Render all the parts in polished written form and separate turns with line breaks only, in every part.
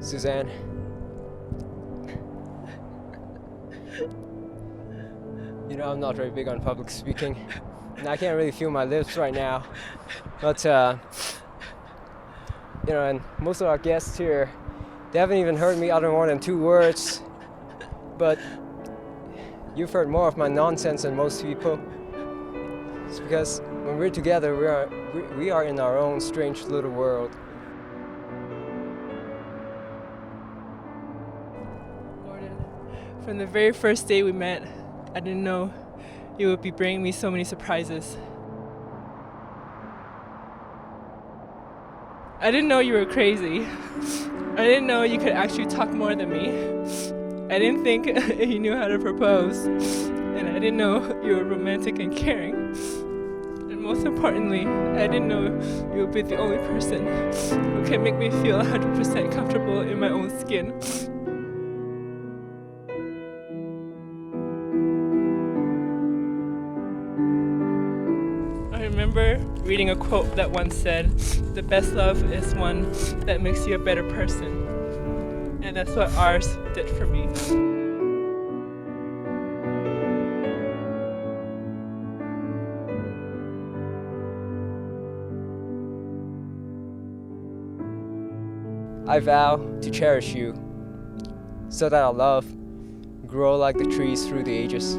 Suzanne. You know, I'm not very big on public speaking, and I can't really feel my lips right now. But, you know, and most of our guests here, they haven't even heard me utter more than 2 words. But you've heard more of my nonsense than most people. It's because when we're together, we are in our own strange little world.
Gordon, from the very first day we met, I didn't know you would be bringing me so many surprises. I didn't know you were crazy. I didn't know you could actually talk more than me. I didn't think you knew how to propose. And I didn't know you were romantic and caring. And most importantly, I didn't know you would be the only person who can make me feel 100% comfortable in my own skin. I remember reading a quote that once said, "The best love is one that makes you a better person." And that's what ours did for me.
I vow to cherish you, so that our love grow like the trees through the ages.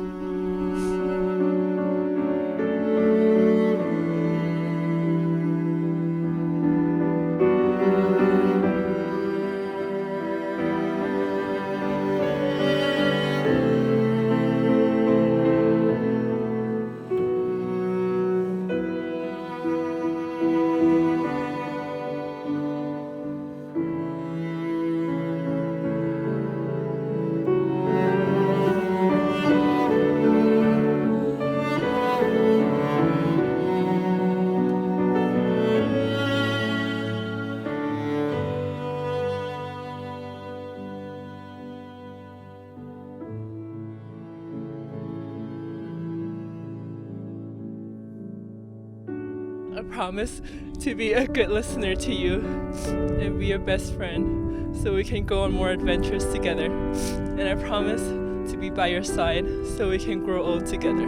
I promise to be a good listener to you and be your best friend so we can go on more adventures together. And I promise to be by your side so we can grow old together.